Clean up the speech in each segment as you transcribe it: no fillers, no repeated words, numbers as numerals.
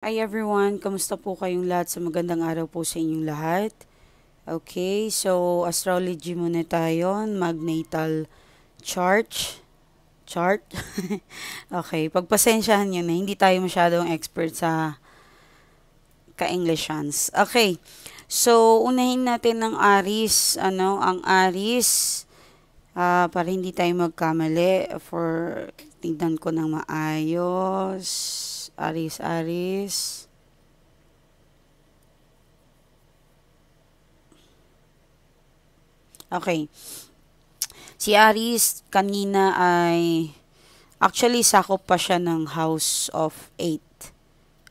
Hi everyone, kamusta po kayong lahat? Sa magandang araw po sa inyong lahat. Okay, so astrology muna tayo, magnatal chart. Chart? Okay, pagpasensyahan nyo na, hindi tayo masyadong expert sa ka-Englishans. Okay, so unahin natin ng Aries. Ang Aries, para hindi tayo magkamali, tingnan ko ng maayos. Aries. Okay. Si Aries kanina ay actually sakop pa siya ng House of 8.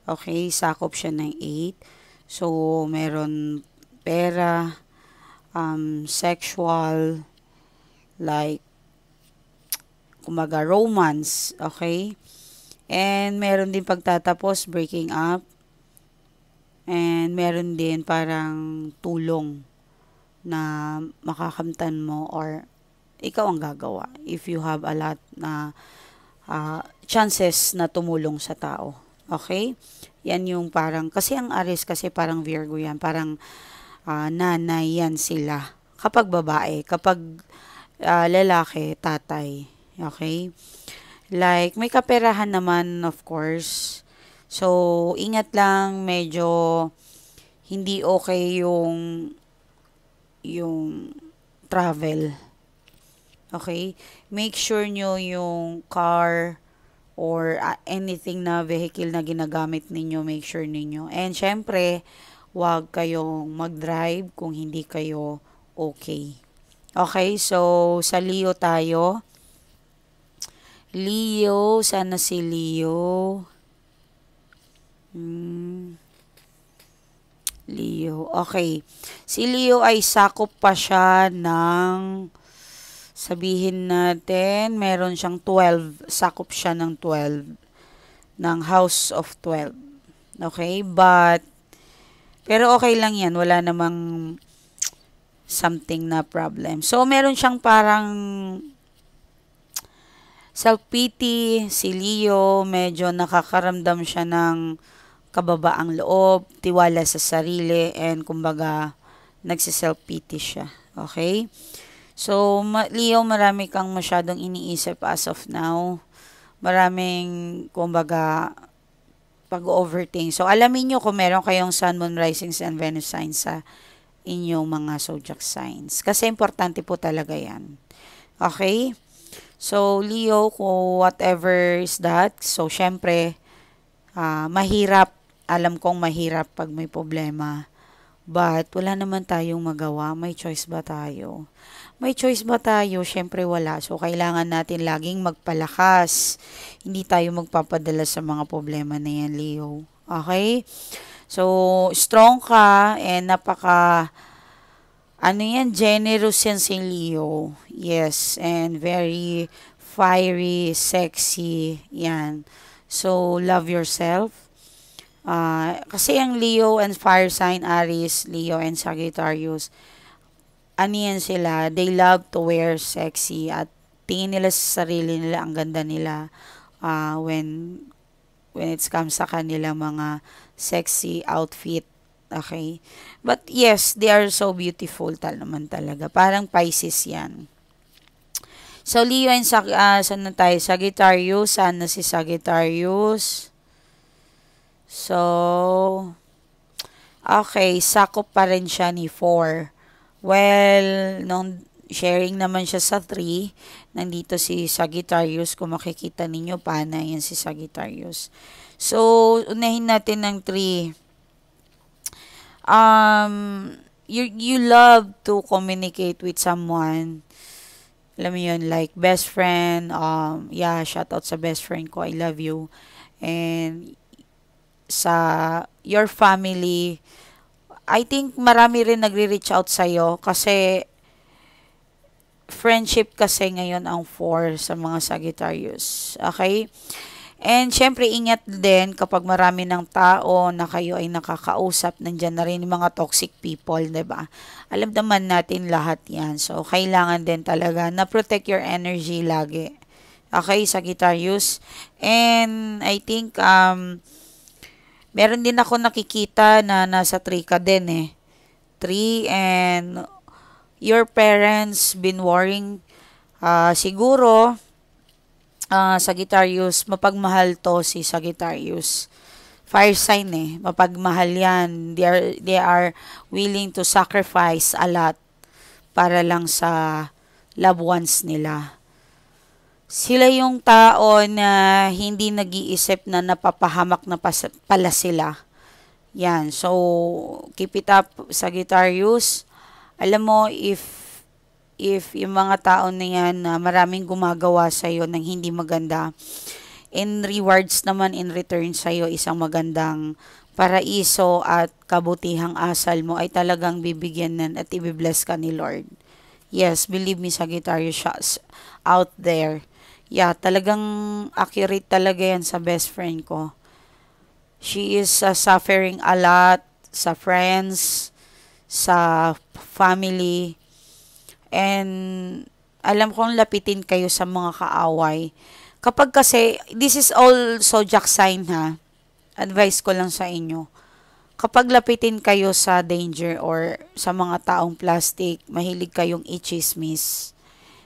Okay, sakop siya ng 8. So, meron pera, sexual, like, kumaga romance, okay? And meron din pagtatapos, breaking up. And meron din parang tulong na makakamtan mo or ikaw ang gagawa if you have a lot na chances na tumulong sa tao. Okay? Yan yung parang, kasi ang Aries kasi parang Virgo yan, parang nanay yan sila. Kapag babae, kapag lalaki, tatay. Okay? Like, may kaperahan naman, of course. So, ingat lang, medyo hindi okay yung travel. Okay? Make sure nyo yung car or anything na vehicle na ginagamit ninyo, make sure ninyo. And syempre, huwag kayong mag-drive kung hindi kayo okay. Okay, so sa Leo tayo. Leo, sana si Leo. Leo, okay. Si Leo ay sakop pa siya ng, sabihin natin, meron siyang 12, sakop siya ng 12, ng House of 12. Okay, pero okay lang yan, wala namang something na problem. So, meron siyang parang self-pity, si Leo, medyo nakakaramdam siya ng kababaang loob, tiwala sa sarili, and kumbaga, nagsiself-pity siya. Okay? So, Leo, marami kang masyadong iniisip as of now. Maraming, kumbaga, pag-overthink. So, alamin nyo kung meron kayong Sun, Moon, Risings, and Venus signs sa inyong mga zodiac signs. Kasi importante po talaga yan. Okay? So, Leo, kung whatever is that, so, syempre, mahirap. Alam kong mahirap pag may problema. But, wala naman tayong magawa. May choice ba tayo? May choice ba tayo? Syempre wala. So, kailangan natin laging magpalakas. Hindi tayo magpapadala sa mga problema na yan, Leo. Okay? So, strong ka and generous yan si Leo. Yes, and very fiery, sexy. Yan. So, love yourself. Kasi ang Leo and fire sign, Aries, Leo and Sagittarius, ano yan sila, they love to wear sexy at tingin nila sa sarili nila, ang ganda nila when it comes sa kanila mga sexy outfit. Okay? But yes, they are so beautiful naman talaga. Parang Pisces yan. So, Leo and saan na tayo? Sagittarius. Saan na si Sagittarius? So, okay, sakop pa rin siya ni 4. Well, nung sharing naman siya sa 3, nandito si Sagittarius. Kung makikita ninyo, pana yan si Sagittarius. So, unahin natin ng 3. You love to communicate with someone. Alam mo yun, like best friend. Shout out sa best friend ko. I love you. And sa your family, I think marami rin nagre-reach out sa'yo kasi friendship kasi ngayon ang 4 sa mga Sagittarius. Okay? And syempre, ingat din kapag marami ng tao na kayo ay nakakausap, nandyan na rin yung mga toxic people, 'di ba? Alam naman natin lahat yan. So, kailangan din talaga na protect your energy lagi. Okay, Sagittarius? And I think, Meron din ako nakikita na nasa 3 ka din eh. 3 and your parents been worrying. Siguro, Sagittarius, mapagmahal to si Sagittarius. Fire sign eh, mapagmahal yan. They are willing to sacrifice a lot para lang sa loved ones nila. Sila yung tao na hindi nag-iisip na napapahamak na pala sila. Yan. So, keep it up, Sagittarius. Alam mo, if yung mga tao na yan na maraming gumagawa sa'yo ng hindi maganda, in rewards naman in return sa'yo isang magandang paraiso at kabutihang asal mo ay talagang bibigyan nan at ibibless ka ni Lord. Yes, believe me, Sagittarius out there. Yeah, talagang accurate talaga yan sa best friend ko. She is suffering a lot sa friends, sa family, and alam kong lapitin kayo sa mga kaaway. Kapag kasi, this is all zodiac sign ha, advice ko lang sa inyo. Kapag lapitin kayo sa danger or sa mga taong plastic, mahilig kayong i-chismis,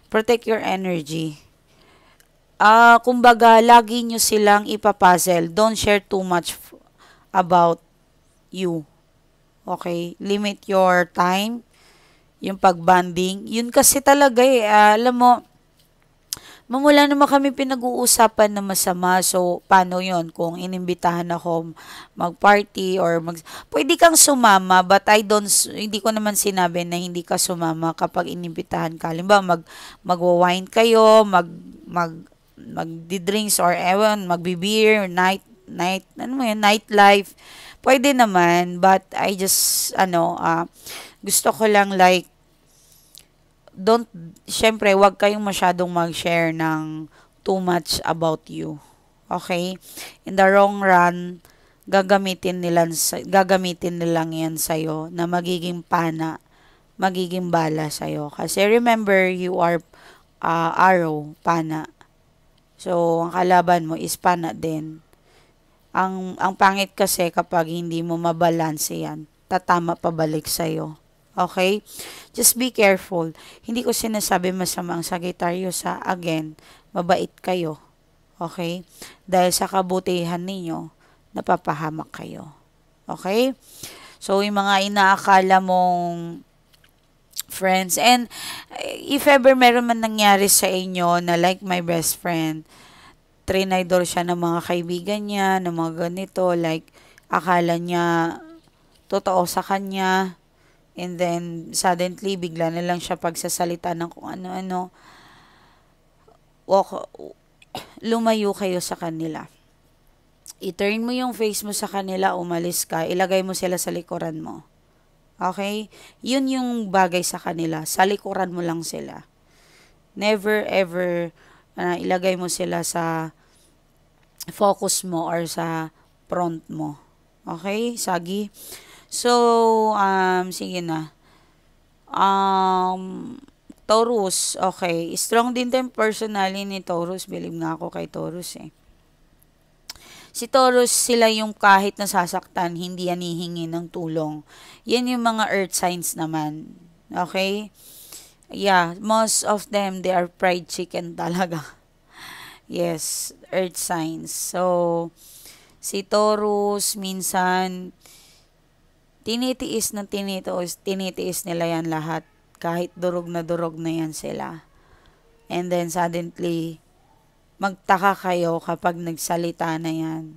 protect your energy. Kumbaga, lagi nyo silang ipapuzzle. Don't share too much about you. Okay? Limit your time. Yung pag-bonding. Yun kasi talaga eh. Alam mo, mamula naman kami pinag-uusapan na masama. So, paano yon kung inimbitahan ako mag-party or pwede kang sumama, but hindi ko naman sinabi na hindi ka sumama kapag inimbitahan ka. Halimbawa, mag-wine kayo, magdi-drinks or magbi-beer, nightlife. Pwede naman, but I just, gusto ko lang like, syempre, wag kayong masyadong mag-share ng too much about you. Okay? In the wrong run, gagamitin nilang yan sa'yo na magiging magiging bala sa'yo. Kasi remember, you are arrow, pana. So, ang kalaban mo is pana din. Ang pangit kasi kapag hindi mo mabalanse yan, tatama pabalik sa'yo. Okay? Just be careful. Hindi ko sinasabi masama ang Sagittarius ha. Again, mabait kayo. Okay? Dahil sa kabutihan ninyo, napapahamak kayo. Okay? So, yung mga inaakala mong friends. And if ever meron man nangyari sa inyo na like my best friend, trinidor siya ng mga kaibigan niya, ng mga ganito, like akala niya totoo sa kanya, and then suddenly bigla na lang siya pagsasalita ng kung ano-ano, lumayo kayo sa kanila. I-turn mo yung face mo sa kanila, umalis ka, ilagay mo sila sa likuran mo. Okay? Yun yung bagay sa kanila. Sa likuran mo lang sila. Never ever ilagay mo sila sa focus mo or sa front mo. Okay, Sagi? So, sige na. Taurus, okay. Strong din din personality ni Taurus. Believe nga ako kay Taurus eh. Si Taurus, sila yung kahit nasasaktan, hindi yan hihingi ng tulong. Yan yung mga earth signs naman. Okay? Yeah, most of them, they are fried chicken talaga. Yes, earth signs. So, si Taurus, minsan, tinitiis nila yan lahat. Kahit durog na yan sila. And then, suddenly, magtaka kayo kapag nagsalita na yan.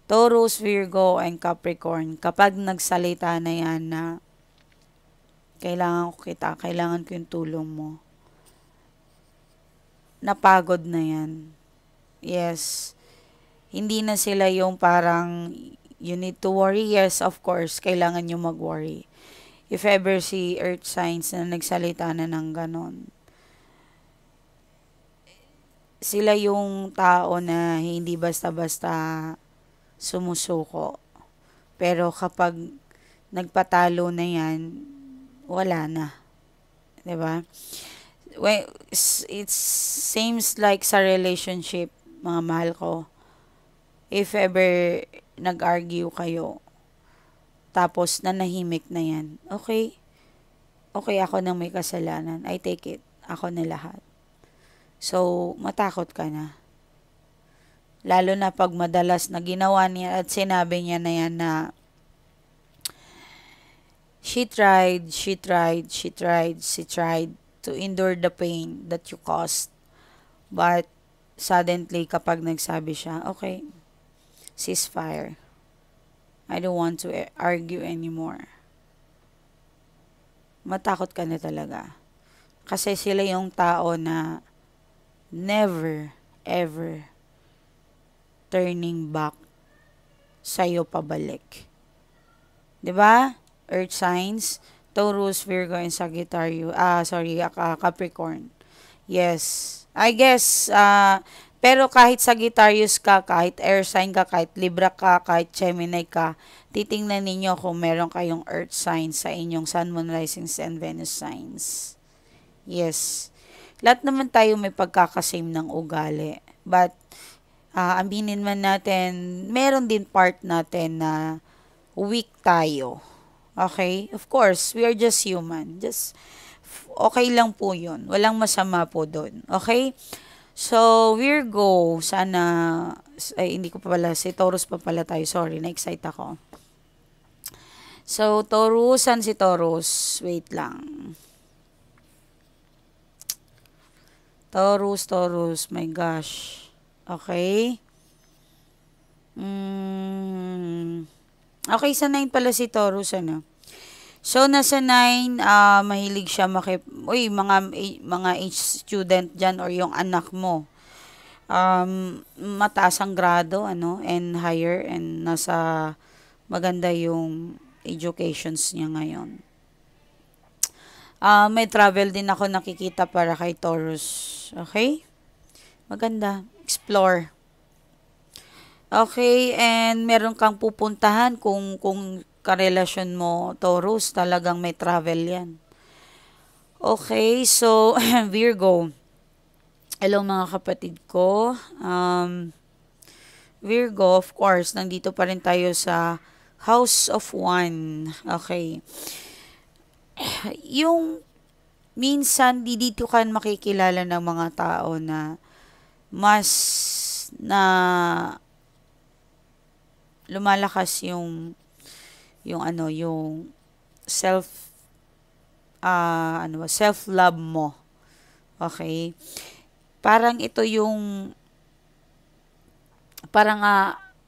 Taurus, Virgo, and Capricorn, kapag nagsalita na yan na kailangan ko yung tulong mo, napagod na yan. Yes. Hindi na sila yung parang you need to worry. Yes, of course, kailangan nyo mag-worry. If ever si earth signs na nagsalita na ng ganon, sila yung tao na hindi basta-basta sumusuko. Pero kapag nagpatalo na yan, wala na. 'Di ba? Well, it seems like sa relationship, mga mahal ko, if ever nag-argue kayo, tapos nanahimik na yan, okay, okay ako nang may kasalanan. I take it. Ako na lahat. So, matakot ka na. Lalo na pag madalas na ginawa niya at sinabi niya na yan na she tried to endure the pain that you caused. But, suddenly, kapag nagsabi siya, okay, ceasefire. I don't want to argue anymore. Matakot ka na talaga. Kasi sila yung tao na never, ever turning back sa'yo pabalik. 'Di ba? Earth signs, Taurus, Virgo, and Sagittarius. Capricorn. Yes. I guess, pero kahit Sagittarius ka, kahit air sign ka, kahit Libra ka, kahit Gemini ka, titingnan ninyo kung meron kayong earth signs sa inyong Sun, Moon, Rising, and Venus signs. Yes. Lahat naman tayo may pagkakasame ng ugali. But, aminin man natin, meron din part natin na weak tayo. Okay? Of course, we are just human. Okay lang po yun. Walang masama po doon. Okay? So, Virgo, sana, hindi ko pa pala, si Taurus pa pala tayo. Sorry, na-excite ako. So, Taurusan si Taurus. Wait lang. Taurus, my gosh. Okay. Okay, sa 9 pala si Taurus, ano. So, nasa 9, mahilig siya mga age student dyan or yung anak mo. Mataas ang grado, ano, and higher, and nasa maganda yung educations niya ngayon. May travel din ako nakikita para kay Taurus. Okay? Maganda. Explore. Okay, and meron kang pupuntahan kung karelasyon mo, Taurus, talagang may travel yan. Okay, so, Virgo. Hello mga kapatid ko. Virgo, of course, nandito pa rin tayo sa House of One. Okay. Yung minsan, dito ka makikilala ng mga tao na mas na lumalakas yung self love mo. Okay? Parang ito yung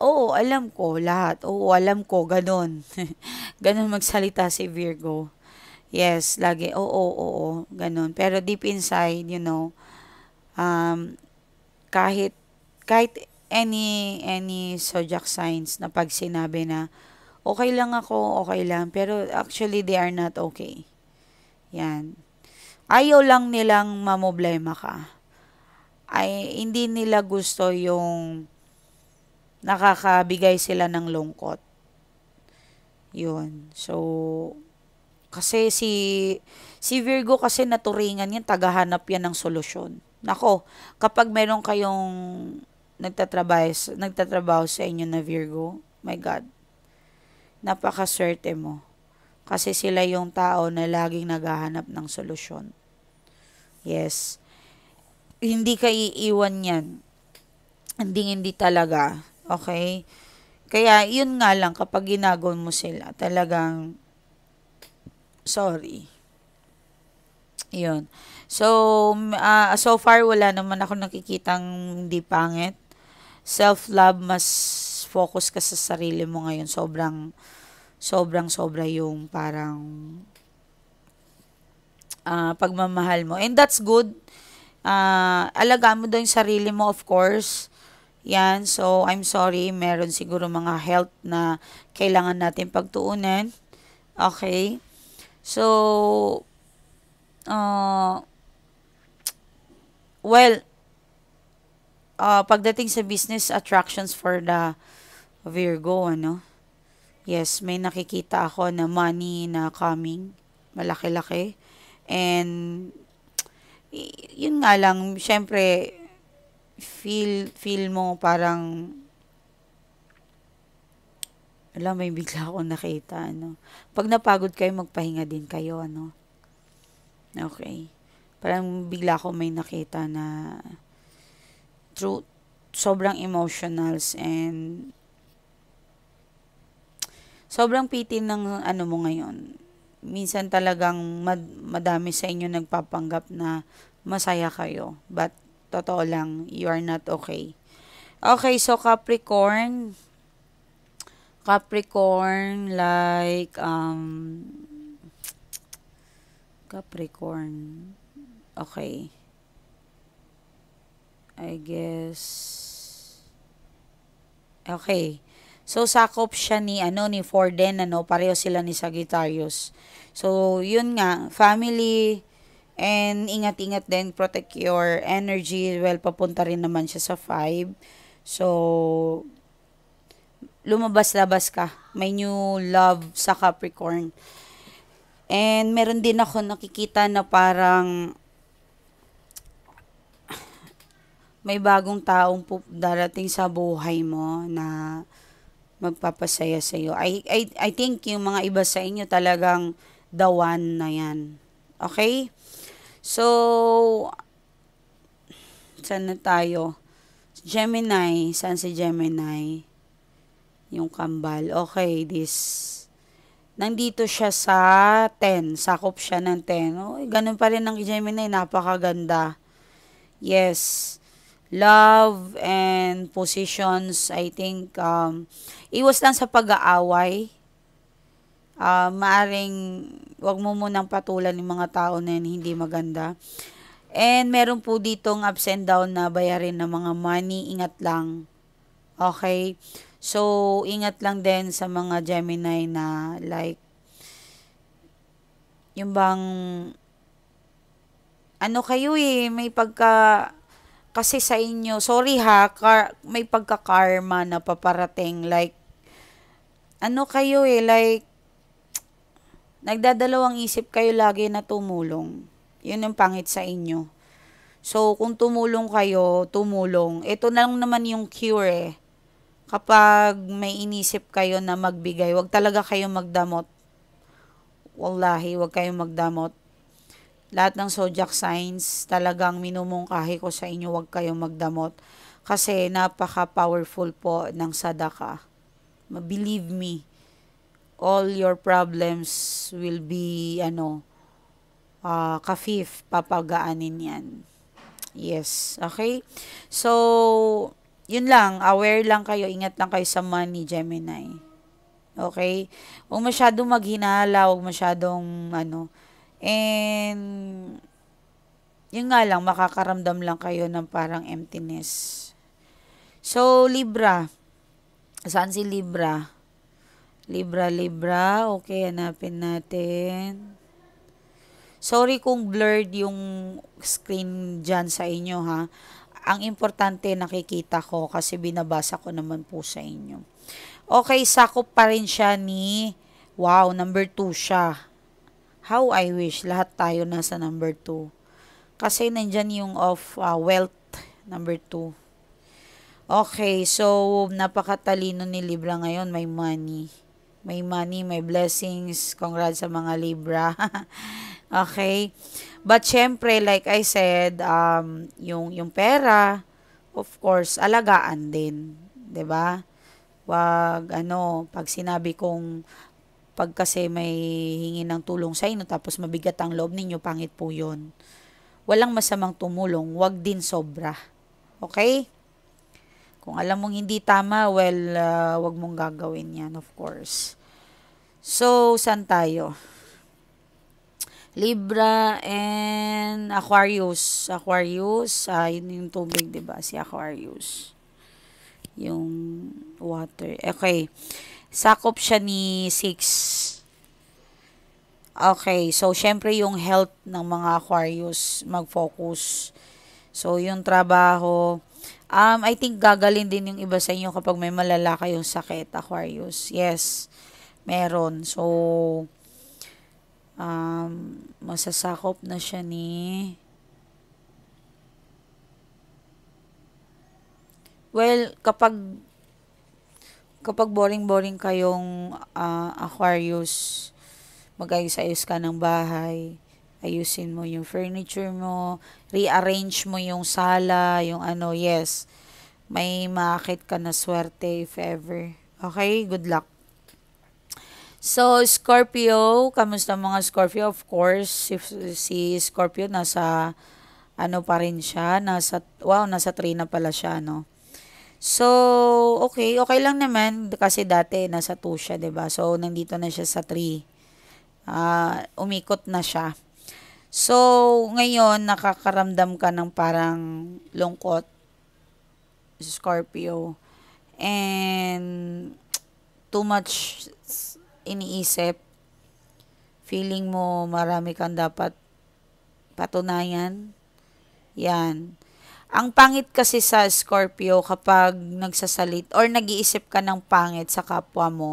oo, alam ko lahat. Oo, alam ko, ganun. Ganun magsalita si Virgo. Yes, lagi, oo, ganun. Pero deep inside, kahit any zodiac signs na pag sinabi na okay lang ako, okay lang, pero actually they are not okay. Yan. Ayaw lang nilang mamoblema ka. Hindi nila gusto yung nakakabigay sila ng lungkot. Yun. So, kasi si Virgo kasi naturingan yan, tagahanap yan ng solusyon. Nako, kapag meron kayong nagtatrabaho sa inyo na Virgo, my God, napakaswerte mo. Kasi sila yung tao na laging naghahanap ng solusyon. Yes. Hindi ka iiwan yan. Hindi talaga. Okay? Kaya, yun nga lang, kapag ginagawa mo sila, talagang, sorry. Yun. So, so far, wala naman ako nakikitang hindi pangit. Self-love, mas focus ka sa sarili mo ngayon. Sobra yung parang pagmamahal mo. And that's good. Alagaan mo daw yung sarili mo, of course. Yan. So, I'm sorry. Meron siguro mga health na kailangan natin pagtuunan. Okay. So, pagdating sa business attractions for the Virgo, yes, may nakikita ako na money na coming, malaki-laki. And, yun nga lang, syempre, feel mo parang Wala, may bigla akong nakita, ano. Pag napagod kayo, magpahinga din kayo, ano. Okay. Parang bigla ako may nakita na true, sobrang emotionals and sobrang pity ng ano mo ngayon. Minsan talagang madami sa inyo nagpapanggap na masaya kayo. But, totoo lang, you are not okay. Okay, so Capricorn, like, Capricorn, okay, I guess, okay. So, sakop siya ni, ano, ni Forden, ano, pareho sila ni Sagittarius. So, yun nga, family, and ingat-ingat din, protect your energy. Well, papunta rin naman siya sa 5. So, lumabas-labas ka. May new love sa Capricorn. And meron din ako nakikita na parang may bagong taong darating sa buhay mo na magpapasaya sa iyo. I think yung mga iba sa inyo talagang the one na yan. Okay? So, saan na tayo? Gemini. Saan si Gemini? Yung kambal. Okay, nandito siya sa 10. Sakop siya ng 10. Oh, ganun pa rin ng Gemini. Napakaganda. Yes. Love and positions, I think, iwas lang sa pag-aaway. Maaring, wag mo munang patulan yung mga tao na yun, hindi maganda. And meron po ditong ups and down na bayarin ng mga money. Ingat lang. Okay? So, ingat lang din sa mga Gemini na like, yung bang, ano kayo may kasi sa inyo, sorry ha, may pagka-karma na paparating. Like, ano kayo like, nagdadalawang isip kayo lagi na tumulong. Yun yung pangit sa inyo. So, kung tumulong kayo, tumulong. Ito na lang naman yung cure Kapag may inisip kayo na magbigay, wag talaga kayo magdamot. Wallahi, wag kayong magdamot. Lahat ng zodiac signs, talagang minumungkahi ko sa inyo, wag kayong magdamot. Kasi napaka-powerful po ng sadaka. Believe me, all your problems will be, kafif, papagaanin yan. Yes, okay? So, yun lang, aware lang kayo, ingat lang kayo sa money, Gemini. Okay? Huwag masyadong maghinala, huwag masyadong, and, yun nga lang, makakaramdam lang kayo ng parang emptiness. So, Libra. Saan si Libra? Libra. Okay, hanapin natin. Sorry kung blurred yung screen dyan sa inyo, ha. Ang importante, nakikita ko kasi binabasa ko naman po sa inyo. Okay, sakop pa rin siya wow, number 2 siya. How I wish lahat tayo nasa number 2. Kasi nandyan yung of wealth, number 2. Okay, so napakatalino ni Libra ngayon, may money. May money, may blessings. Congrats sa mga Libra. Okay? But syempre, like I said, yung pera, of course, alagaan din. 'Di ba? Wag, pag sinabi kong, pag kasi may hingi ng tulong sa inyo, tapos mabigat ang loob ninyo, pangit po yun. Walang masamang tumulong, wag din sobra. Okay? Kung alam mong hindi tama, well, wag mong gagawin yan, of course. So, saan tayo? Libra and Aquarius. Yun yung tubig, diba? Si Aquarius. Yung water. Okay. Sakop siya ni 6. Okay. So, syempre yung health ng mga Aquarius, mag-focus. So, yung trabaho, I think gagaling din yung iba sa inyo kapag may malala kayong sakit, Aquarius. Yes, meron. So, masasakop na siya kapag kapag boring-boring kayong Aquarius, mag-ayos-ayos ka ng bahay, ayusin mo yung furniture mo, rearrange mo yung sala, yung ano, yes, may maakit ka na swerte if ever. Okay, good luck. So, Scorpio, kamusta mga Scorpio? Of course, si Scorpio nasa ano pa rin siya, nasa 3 na pala siya, no? So, okay lang naman kasi dati nasa 2 siya, 'di ba? So, nandito na siya sa 3. Umikot na siya. So, ngayon nakakaramdam ka ng parang lungkot, Scorpio. And too much iniisip. Feeling mo marami kang dapat patunayan. Yan. Ang pangit kasi sa Scorpio kapag nagsasalit or nag-iisip ka ng pangit sa kapwa mo,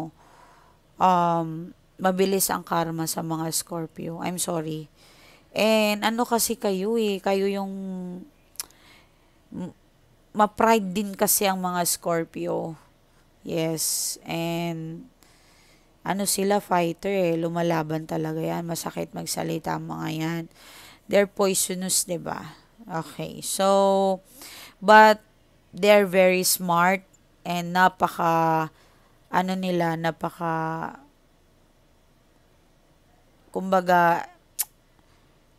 mabilis ang karma sa mga Scorpio. I'm sorry. And ano kasi kayo kayo yung ma-pride din kasi ang mga Scorpio. Yes. And ano sila, fighter lumalaban talaga yan. Masakit magsalita ang mga yan. They're poisonous, 'di ba? Okay. So, but they're very smart and kumbaga,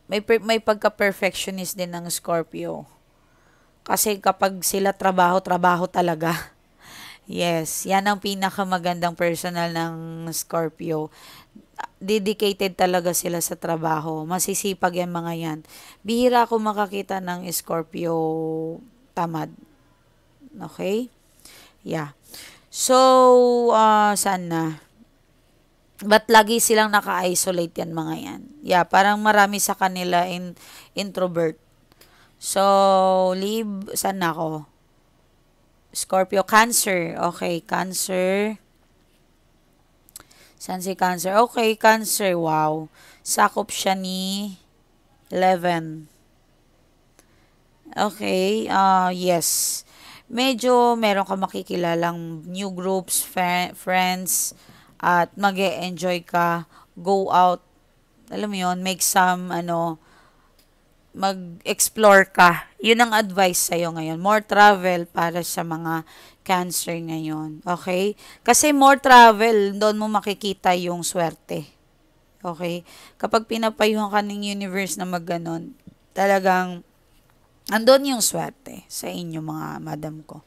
may pagka-perfectionist din ng Scorpio. Kasi kapag sila trabaho, trabaho talaga. Yes, yan ang pinakamagandang personal ng Scorpio. Dedicated talaga sila sa trabaho. Masisipag yan mga yan. Bihira ako makakita ng Scorpio tamad. Okay? Yeah. So, saan na? But lagi silang naka-isolate yan mga yan. Yeah, parang marami sa kanila introvert. So, saan na ako? Scorpio, Cancer. Okay, Cancer. Saan si Cancer? Okay, Cancer. Wow. Sakop siya ni 11. Okay, yes. Medyo meron ka makikilalang new groups, friends, at mag-e-enjoy ka, go out, alam mo yun, make some, mag-explore ka. Yun ang advice sa'yo ngayon. More travel para sa mga Cancer ngayon. Okay? Kasi more travel, doon mo makikita yung swerte. Okay? Kapag pinapayuhan ka ng universe na magganon, talagang andun yung swerte sa inyo mga madam ko.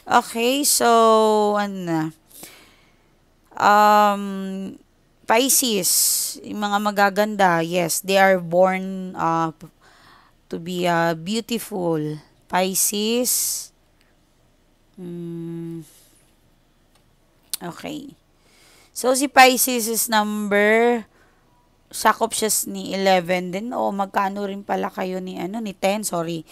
Okay? So, ano na? Pisces, yung mga magaganda, yes, they are born to be beautiful. Pisces. Okay. So, si Pisces is sakop siya ni 11 din. O, magkano rin pala kayo ni 10, sorry.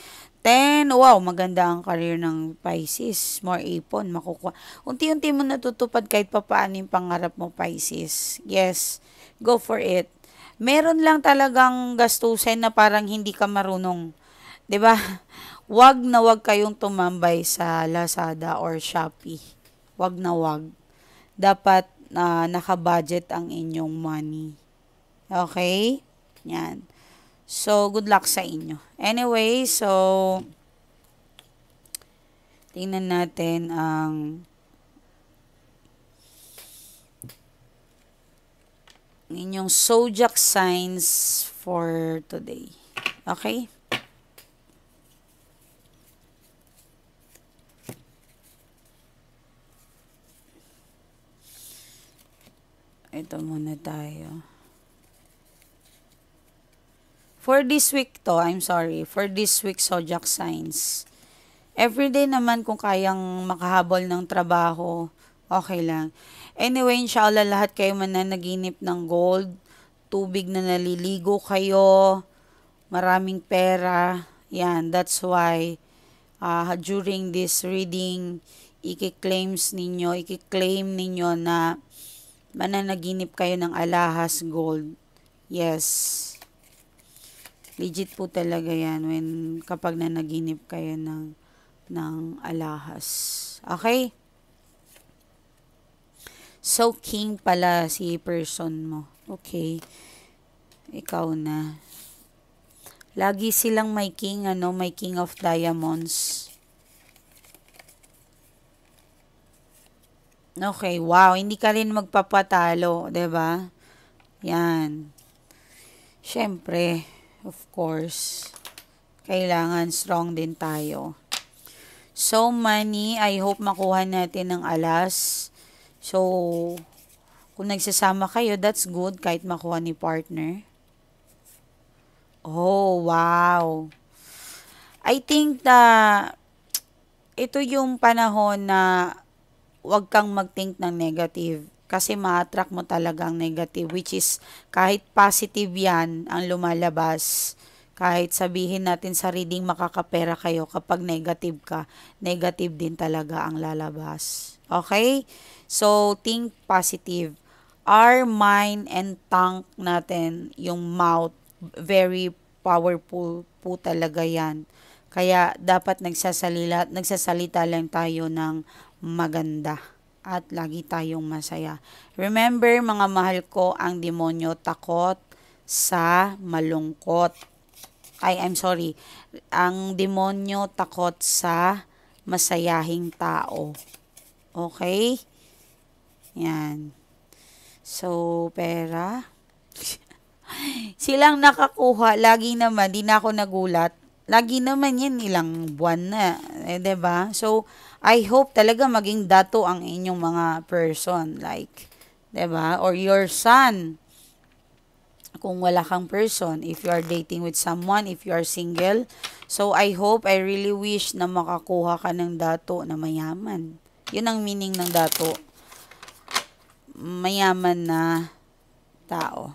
10, wow, maganda ang career ng Pisces. More ipon, makukuha. Unti-unti mo natutupad kahit papaano yung pangarap mo, Pisces. Yes, go for it. Meron lang talagang gastusin na parang hindi ka marunong. 'Di ba? Wag na wag kayong tumambay sa Lazada or Shopee. Wag na wag. Dapat naka-budget ang inyong money. Okay? Yan. So, good luck sa inyo. Anyway, so, tingnan natin ang inyong zodiac signs for today. Okay? Ito muna tayo. For this week for this week zodiac signs. Everyday naman kung kayang makahabol ng trabaho, okay lang. Anyway, inshallah lahat kayo mananaginip ng gold, tubig na naliligo kayo, maraming pera. Yan, that's why during this reading, i-claim ninyo na mananaginip kayo ng alahas gold. Yes. Legit po talaga yan kapag nanaginip kayo ng alahas. Okay? So, king pala si person mo. Okay. Ikaw na. Lagi silang may king, may king of diamonds. Okay, wow. Hindi ka rin magpapatalo, 'di ba? Yan. Siyempre, of course, kailangan strong din tayo. So, money, I hope makuha natin ng alas. So, kung nagsasama kayo, that's good kahit makuha ni partner. Oh, wow. I think ito yung panahon na wag kang mag-think ng negative kasi ma-attract mo talaga ang negative, which is kahit positive yan ang lumalabas. Kahit sabihin natin sa reading makakapera kayo, kapag negative ka, negative din talaga ang lalabas. Okay? So, think positive. Our mind and tongue natin, yung mouth, very powerful po talaga yan. Kaya dapat nagsasalita lang tayo ng maganda at lagi tayong masaya. Remember, mga mahal ko, ang demonyo takot sa malungkot. I'm sorry. Ang demonyo takot sa masayahing tao. Okay? Yan. So, pera. Silang nakakuha. Lagi naman, di na ako nagulat. Lagi naman yan, ilang buwan na. 'Di ba? So, I hope talaga maging dato ang inyong mga person. Like, 'di ba? Or your son. Kung wala kang person, if you are dating with someone, if you are single. So, I hope, I really wish na makakuha ka ng dato na mayaman. Yun ang meaning ng dato. Mayaman na tao.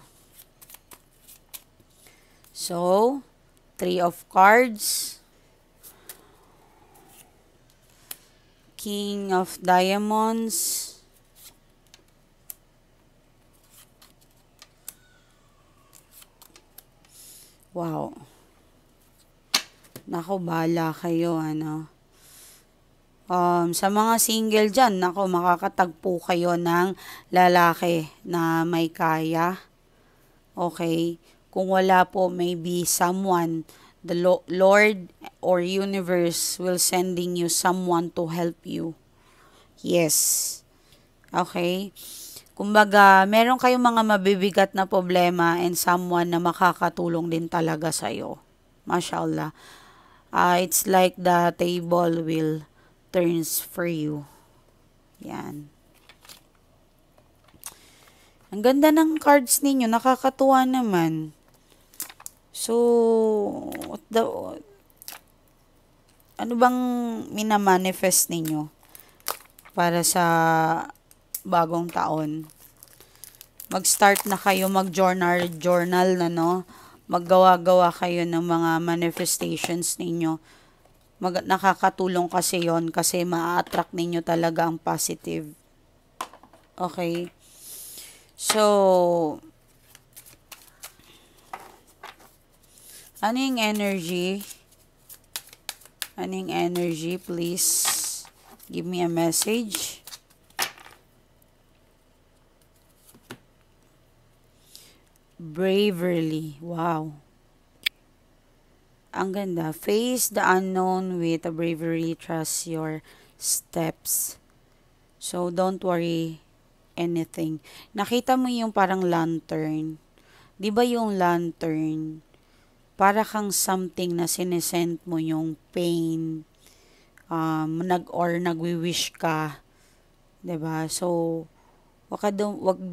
So, 3 of cards. King of diamonds. Wow. Nako, bahala kayo, sa mga single dyan, nako, makakatagpo kayo ng lalaki na may kaya. Okay? Kung wala po, maybe someone, the Lord or universe will sending you someone to help you. Yes. Okay? Kumbaga, meron kayong mga mabibigat na problema and someone na makakatulong din talaga sa'yo. Mashallah. It's like the table will turns for you. Yan. Ang ganda ng cards ninyo. Nakakatuwa naman. So, ano bang minamanifest ninyo para sa bagong taon? Mag-start na kayo mag-journal na, no? Maggawa-gawa kayo ng mga manifestations ninyo. Nakakatulong kasi yon kasi ma-attract ninyo talaga ang positive. Okay? So, ano yung energy? Ano yung energy? Please give me a message. Bravery. Wow. Ang ganda. Face the unknown with a bravery. Trust your steps. So, don't worry anything. Nakita mo yung parang lantern. Di ba yung lantern? Para kang something na sinesend mo yung pain. Nagwi-wish ka. Diba? So, wag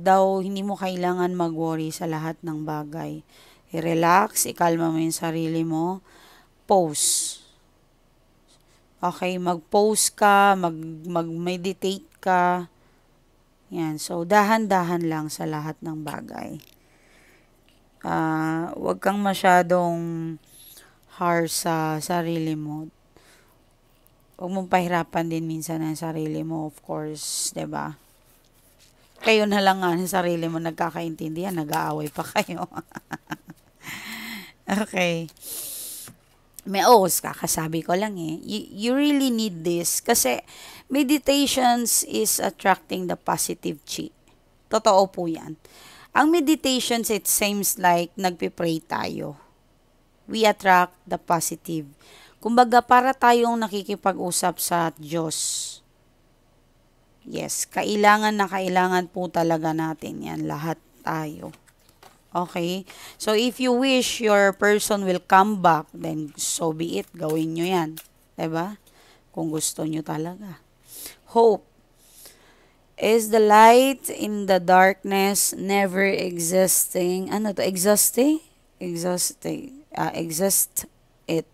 daw, hindi mo kailangan mag-worry sa lahat ng bagay. I-relax, ikalma mo yung sarili mo. Pause. Okay, mag-pause ka, mag-meditate ka. Yan, so dahan-dahan lang sa lahat ng bagay. Wag kang masyadong harsh sa sarili mo. Huwag mong pahirapan din minsan ang sarili mo, of course, 'di ba? Kayo na lang nga sa sarili mo nagkakaintindihan, nag-aaway pa kayo. Okay. Kakasabi ko lang eh. You really need this kasi meditations is attracting the positive chi. Totoo po yan. Ang meditations, it seems like nagpipray tayo. We attract the positive. Kumbaga, para tayong nakikipag-usap sa Diyos. Yes, kailangan na kailangan po talaga natin yan. Lahat tayo. Okay? So, if you wish your person will come back, then so be it. Gawin nyo yan. Diba? Kung gusto nyo talaga. Hope is the light in the darkness, never existing. Ano to? Existing? Exist it.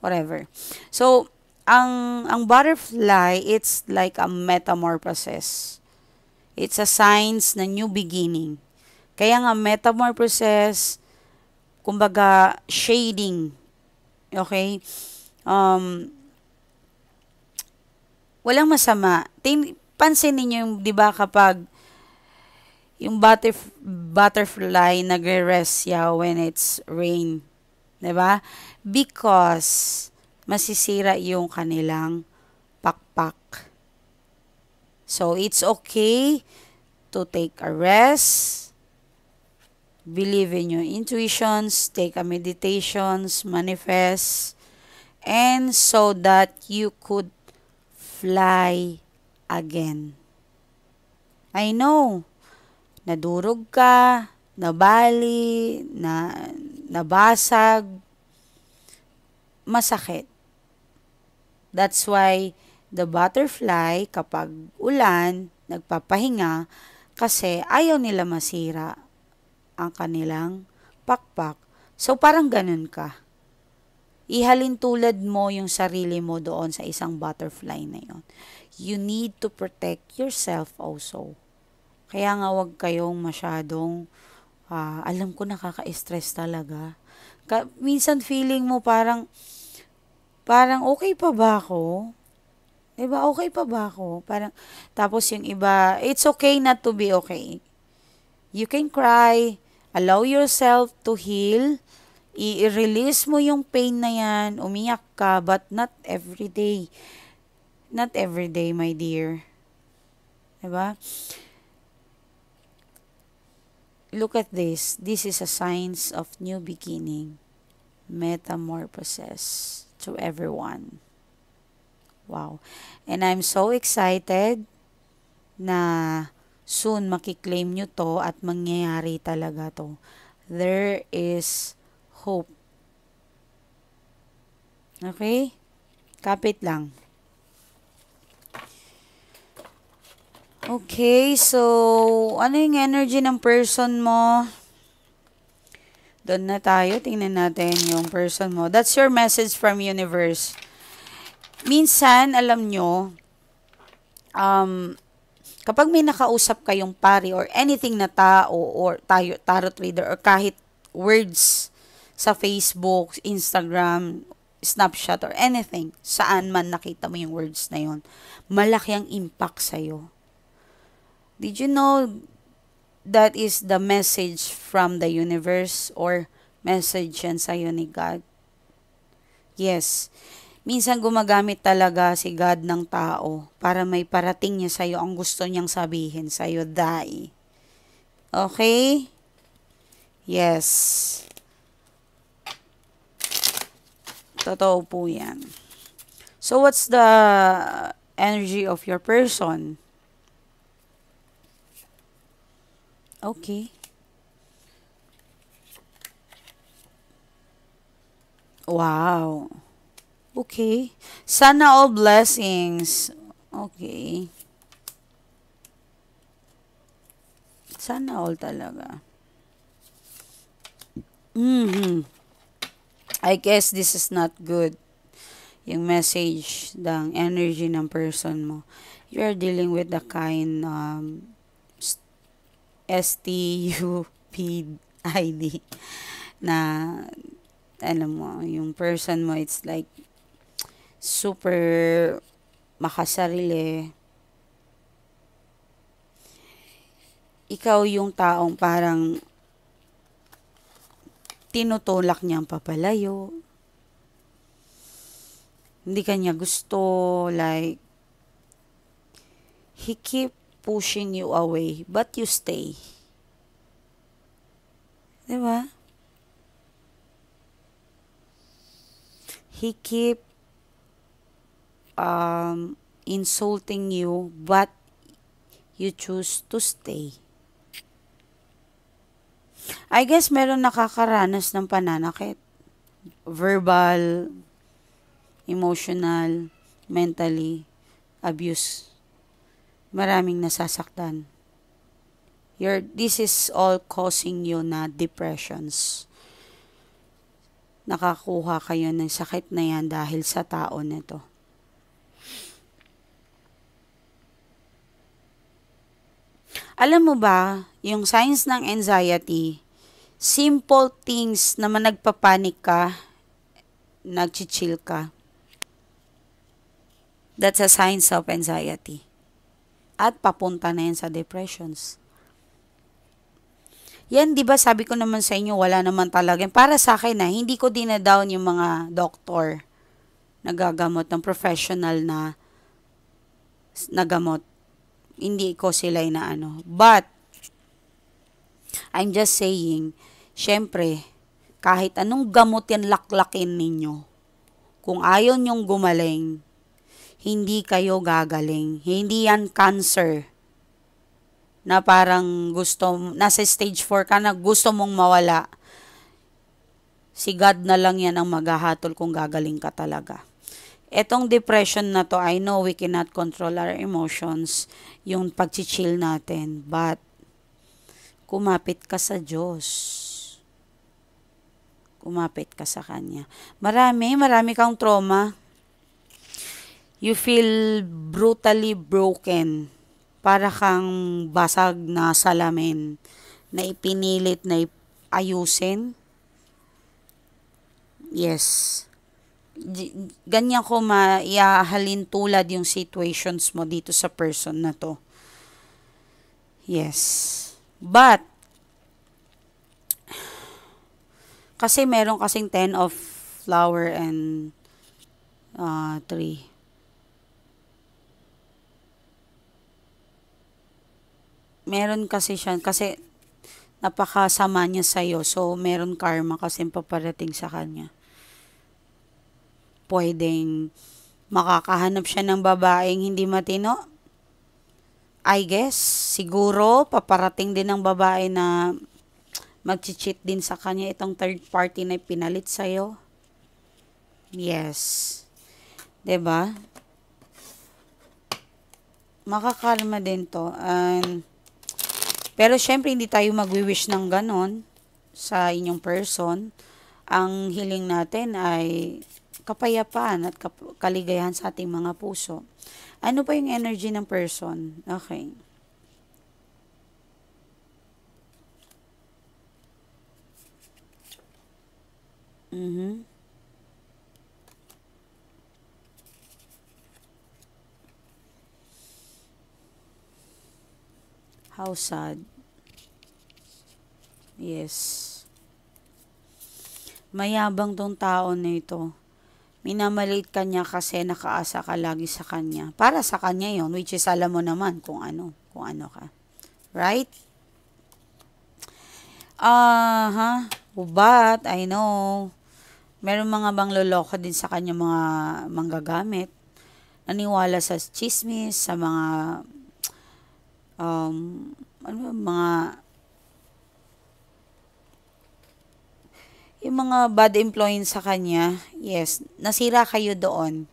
Whatever. So, ang butterfly, it's like a metamorphosis. It's a signs na new beginning. Kaya nga metamorphosis, kumbaga shading. Okay? Walang masama. Pansin ninyo yung, 'di ba, kapag yung butterfly nagre-rest siya when it's rain. 'Di ba? Because masisira yung kanilang pakpak. So, it's okay to take a rest, believe in your intuitions, take a meditations, manifest, and so that you could fly again. I know, nadurog ka, nabali, nabasag, masakit. That's why the butterfly, kapag ulan, nagpapahinga kasi ayaw nila masira ang kanilang pakpak. So, parang ganun ka. Ihalin tulad mo yung sarili mo doon sa isang butterfly na yon. You need to protect yourself also. Kaya nga wag kayong masyadong, alam ko nakaka-stress talaga. Minsan feeling mo parang okay pa ba ako? Diba, okay pa ba ako? Parang, tapos yung iba, it's okay not to be okay. You can cry, allow yourself to heal, i-release mo yung pain na yan, umiyak ka, but not every day. Not every day, my dear. Diba? Look at this. This is a signs of new beginning. Metamorphosis to everyone. Wow. And I'm so excited na soon makiklaim nyo to at mangyayari talaga to. There is hope. Okay? Kapit lang. Okay, so ano yung energy ng person mo? Doon na tayo. Tingnan natin yung person mo. That's your message from universe. Minsan, alam nyo, kapag may nakausap kayong pari or anything na tao or tarot reader or kahit words sa Facebook, Instagram, Snapchat or anything, saan man nakita mo yung words na yon, malaki ang impact sa'yo. Did you know that is the message from the universe or message yan sa'yo ni God? Yes. Minsan gumagamit talaga si God ng tao para may parating niya sa'yo ang gusto niyang sabihin sa'yo, dai. Okay? Yes. Totoo po yan. So, what's the energy of your person? Okay. Wow. Okay. Sana all blessings. Okay. Sana all talaga. I guess this is not good. Yung message, ng energy ng person mo. You are dealing with the kind STUPID na alam mo, yung person mo, it's like super makasarili. Ikaw yung taong parang tinutulak niyang papalayo. Hindi kanya gusto, like, he keep pushing you away, but you stay. Diba? He keep insulting you, but you choose to stay. I guess meron nakakaranas ng pananakit. Verbal, emotional, mentally, abuse. Maraming nasasaktan. This is all causing you na depressions. Nakakuha kayo ng sakit na yan dahil sa tao nito. Alam mo ba, yung signs ng anxiety, simple things naman nagpapanik ka, nag-chill ka. That's a sign of anxiety. At papunta na yan sa depressions. Yan, di ba sabi ko naman sa inyo, wala naman talaga. Para sa akin na, hindi ko dinadown yung mga doktor na gagamot ng professional na nagamot. Hindi ko sila inaano. But, I'm just saying, syempre, kahit anong gamot yan laklakin ninyo, kung ayaw nyong gumaling, hindi kayo gagaling. Hindi yan cancer na parang nasa stage 4 ka na gusto mong mawala. Si God na lang yan ang maghahatol kung gagaling ka talaga. Etong depression na to, I know we cannot control our emotions, yung pag-chill natin, but kumapit ka sa Diyos. Kumapit ka sa Kanya. Marami kang trauma. You feel brutally broken. Para kang basag na salamin na ipinilit na ayusin. Yes. Ganyan ko maihahalin tulad yung situations mo dito sa person na to. Yes. But, kasi meron kasing 10 of flower and 3. Meron kasi siya, kasi napakasama niya sa'yo. So, meron karma kasi paparating sa kanya. Pwedeng makakahanap siya ng babaeng hindi matino. I guess, siguro, paparating din ng babae na mag-cheat din sa kanya itong third party na pinalit sa'yo. Yes. 'Di ba? Makakalma din to. Pero syempre, hindi tayo magwi-wish ng ganon sa inyong person. Ang hiling natin ay kapayapaan at kaligayahan sa ating mga puso. Ano pa yung energy ng person? Okay. How sad. Yes. Mayabang tong tao na ito. Minamaliit ka niya kasi nakaasa ka lagi sa kanya. Para sa kanya yon, which is alam mo naman kung ano ka. Right? But, I know, meron mga bangloloko din sa kanya mga manggagamit. Naniwala sa chismis, sa mga yung mga bad influence sa kanya. Yes, nasira kayo doon.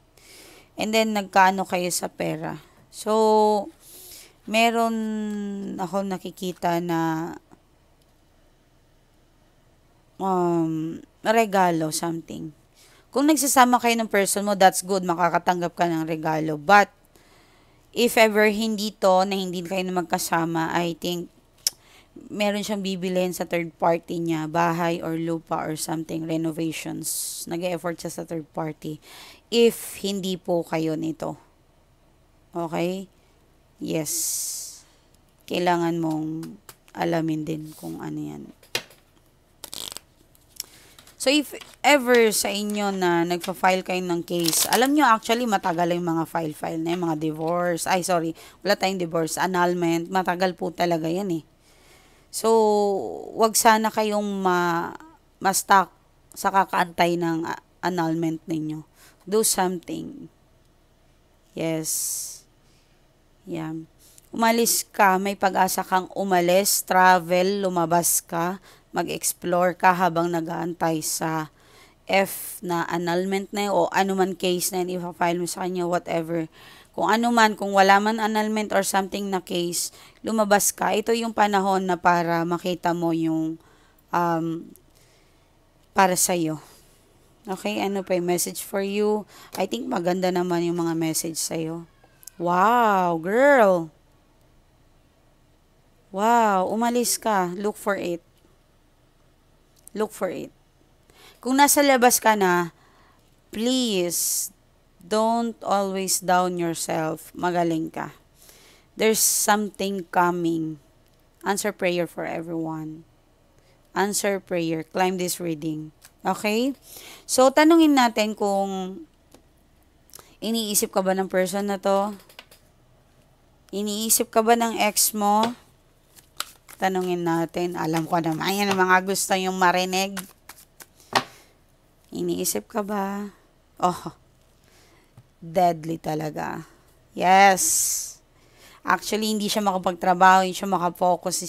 And then, nagkaano kayo sa pera. So, meron ako nakikita na regalo, something. Kung nagsasama kayo ng person mo, that's good, makakatanggap ka ng regalo. But, if ever hindi to, na hindi kayo na magkasama, I think, meron siyang bibilhin sa third party niya, bahay or lupa or something, renovations. Nag-e-effort siya sa third party. If hindi po kayo nito. Okay? Yes. Kailangan mong alamin din kung ano yan. So, if ever sa inyo na nagpa-file kayo ng case, alam nyo actually matagal yung mga file na yung mga divorce. Ay, sorry, wala tayong divorce, annulment. Matagal po talaga yan eh. So, wag sana kayong ma-stuck sa kakaantay ng annulment ninyo. Do something. Yes. Yan. Umalis ka, may pag-asa kang umalis, travel, lumabas ka, mag-explore ka habang nag-aantay sa F na annulment na yun, o anuman case na yun, ipa-file mo sa kanya, whatever. Kung ano man, kung wala man annulment or something na case, lumabas ka. Ito yung panahon na para makita mo yung para sa'yo. Okay, ano pa yung message for you? I think maganda naman yung mga message sa'yo. Wow, girl! Wow, umalis ka. Look for it. Look for it. Kung nasa labas ka na, please, don't always down yourself. Magaling ka. There's something coming. Answer prayer for everyone. Answer prayer. Climb this reading. Okay? So, tanungin natin kung iniisip ka ba ng person na to? Iniisip ka ba ng ex mo? Tanungin natin. Alam ko naman yan ang mga gusto yung marinig. Iniisip ka ba? Oh, deadly talaga. Yes. Actually, hindi siya makapagtrabaho, hindi siya makafocus,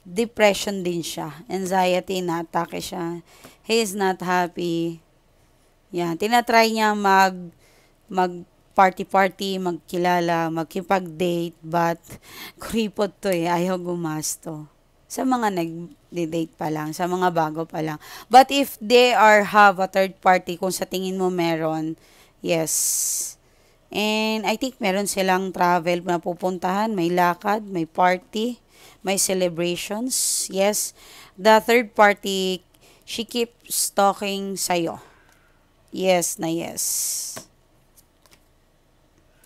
depression din siya. Anxiety, na-atake siya. He is not happy. Yan. Tinatry niya mag-party-party, magkilala, magkipag-date, but kuripot to eh, ayaw gumasto. Sa mga nag-date pa lang, sa mga bago pa lang. But if they have a third party, kung sa tingin mo meron, yes. And I think meron silang travel na pupuntahan, may lakad, may party, may celebrations. Yes. The third party, she keeps talking sa'yo. Yes na yes.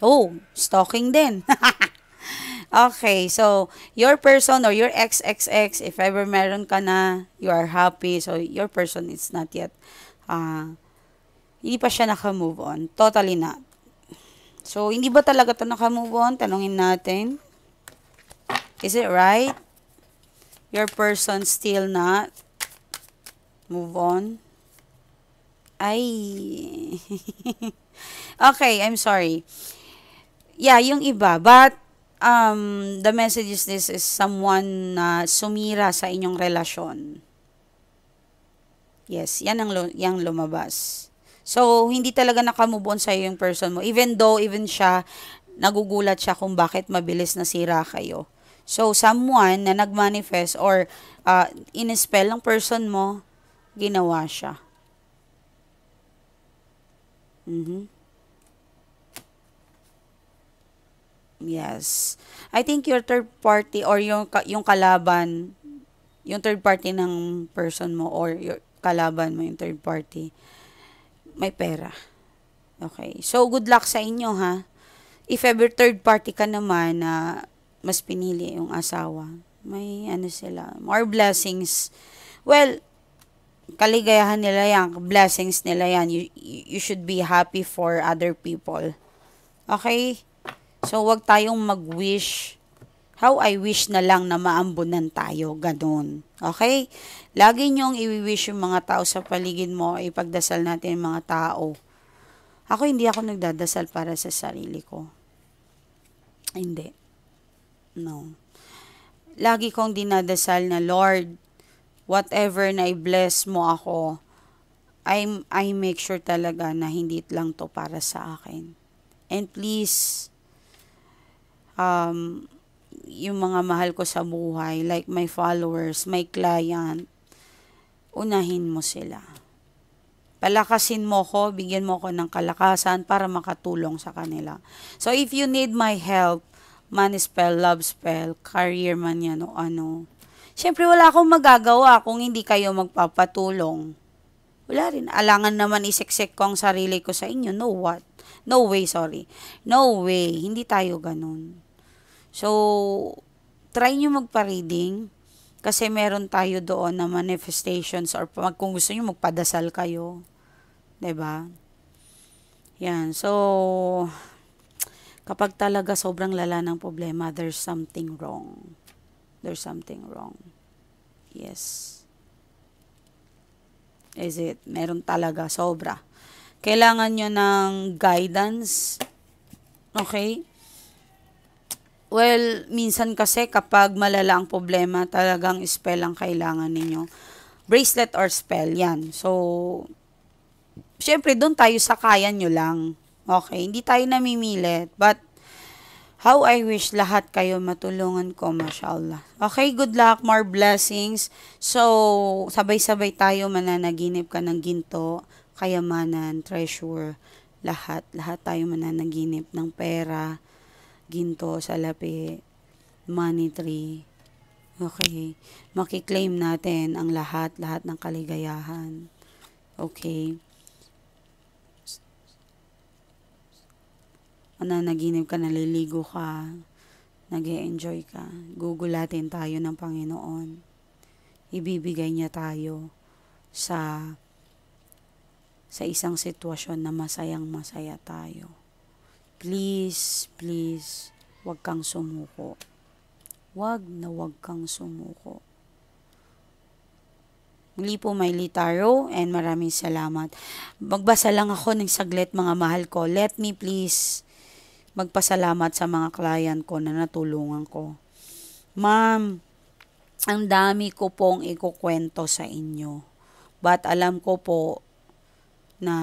Oh, stalking din. Okay, so your person or your ex-ex-ex, if ever meron ka na, you are happy, so your person is not yet, hindi pa siya naka-move on. Totally not. So, hindi ba talaga ito naka-move on? Tanungin natin. Is it right? Your person still not move on? Ay. Okay, I'm sorry. Yeah, yung iba. But, the message is this is someone na sumira sa inyong relasyon. Yes, yan ang lumabas. So, hindi talaga nakamove on sa'yo yung person mo. Even siya, nagugulat siya kung bakit mabilis nasira kayo. So, someone na nagmanifest or in-spell ng person mo, ginawa siya. Yes. I think your third party or yung kalaban, yung third party ng person mo or your kalaban mo, yung third party, may pera. Okay. So, good luck sa inyo, ha? If ever third party ka naman na mas pinili yung asawa, may sila, more blessings. Well, kaligayahan nila yan, blessings nila yan. You should be happy for other people. Okay? So, wag tayong mag-wish. How I wish na lang na maambunan tayo. Ganun. Okay? Lagi nyong i-wish yung mga tao sa paligid mo. Ipagdasal natin yung mga tao. Hindi ako nagdadasal para sa sarili ko. Hindi. No. Lagi kong dinadasal na, Lord, whatever na i-bless mo ako, I make sure talaga na hindi lang to para sa akin. And please, yung mga mahal ko sa buhay, like my followers, my client, unahin mo sila. Palakasin mo ko, bigyan mo ko ng kalakasan para makatulong sa kanila. So, if you need my help, money spell, love spell, career man yan o ano, syempre wala akong magagawa kung hindi kayo magpapatulong. Wala rin. Alangan naman isiksik ko ang sarili ko sa inyo. No what? No way, sorry. No way. Hindi tayo ganun. So, try nyo magpa-reading. Kasi meron tayo doon na manifestations or kung gusto niyo magpadasal kayo, 'di ba? Yan. So, kapag talaga sobrang lala ng problema, there's something wrong. There's something wrong. Yes. Is it? Meron talaga, sobra. Kailangan nyo ng guidance. Okay? Well, minsan kasi kapag malala ang problema, talagang spell ang kailangan ninyo. Bracelet or spell, yan. So, syempre, doon tayo sa kaya nyo lang. Okay? Hindi tayo namimilit. But, how I wish lahat kayo matulungan ko, mashallah. Okay, good luck, more blessings. So, sabay-sabay tayo mananaginip ka ng ginto, kayamanan, treasure, lahat. Lahat tayo mananaginip ng pera, ginto, salapi, money tree. Okay, makiklaim natin ang lahat ng kaligayahan. Okay. Nananaginip ka, naliligo ka, nag-e-enjoy ka. Gugulatin tayo ng Panginoon. Ibibigay niya tayo sa isang sitwasyon na masayang-masaya tayo. Please, please, huwag kang sumuko. Huwag kang sumuko. Muli po, Mylee Tarot, and maraming salamat. Magbasa lang ako ng saglit, mga mahal ko. Let me please magpasalamat sa mga client ko na natulungan ko. Ma'am, ang dami ko pong ikukwento sa inyo. But alam ko po na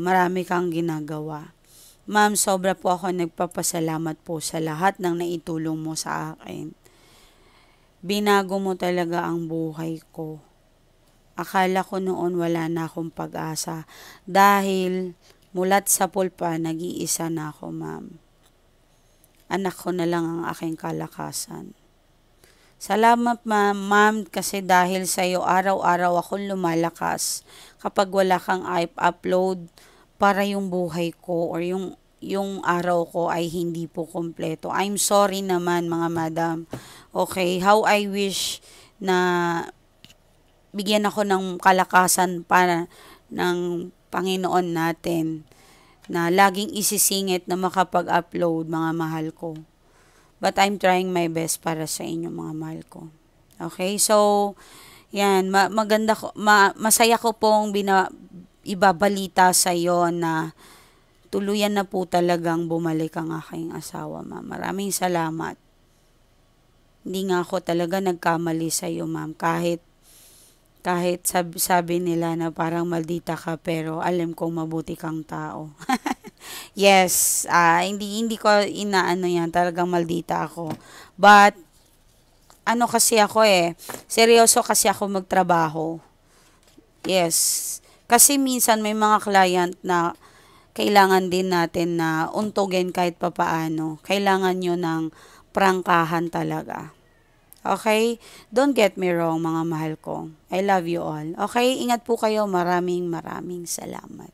marami kang ginagawa. Ma'am, sobra po ako nagpapasalamat po sa lahat ng naitulong mo sa akin. Binago mo talaga ang buhay ko. Akala ko noon wala na akong pag-asa dahil mulat sa pulpa, nag-iisa na ako, ma'am. Anak ko na lang ang aking kalakasan. Salamat, ma'am, kasi dahil sa iyo, araw-araw akong lumalakas. Kapag wala kang upload, para yung buhay ko or yung araw ko ay hindi po kompleto. I'm sorry naman, mga madam. Okay, how I wish na bigyan ako ng kalakasan para ng Panginoon natin na laging isisingit na makapag-upload, mga mahal ko. But I'm trying my best para sa inyo, mga mahal ko. Okay? So, yan. Masaya ko pong ibabalita sa iyo na tuluyan na po talagang bumalik ang aking asawa, ma'am. Maraming salamat. Hindi nga ako talaga nagkamali sa iyo, ma'am. Kahit sabi nila na parang maldita ka, pero alam kong mabuti kang tao. Yes, hindi ko inaano yan, talagang maldita ako. But, ano kasi ako seryoso kasi ako magtrabaho. Yes, kasi minsan may mga client na kailangan din natin na untugin kahit papaano. Kailangan nyo ng prangkahan talaga. Okay? Don't get me wrong, mga mahal ko. I love you all. Okay? Ingat po kayo. Maraming salamat.